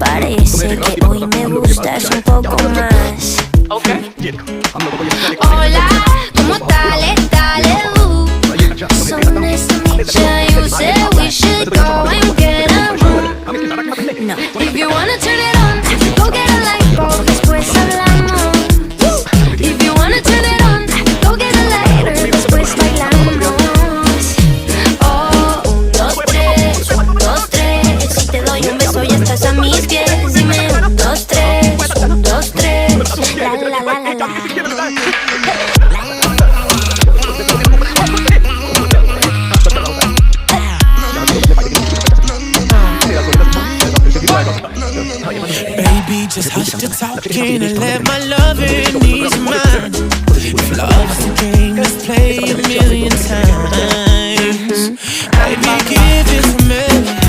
Parece que hoy me gustas un poco más. Hola, ¿cómo tal? So nice to meet ya. You said we should go and get a room. No, if you wanna turn it on, go get a light bulb, después hablamos. If you wanna turn it on, go get a lighter, después bailamos. Oh, 1, 2, 3, 1, 2, 3. Si te doy un beso ya estás a mis pies. Dime 1, 2, 3, 1, 2, 3. La la la la la. Baby, just hush the talking and let my loving ease your mind. If love's the game, let's play a million times. Baby, give it to me.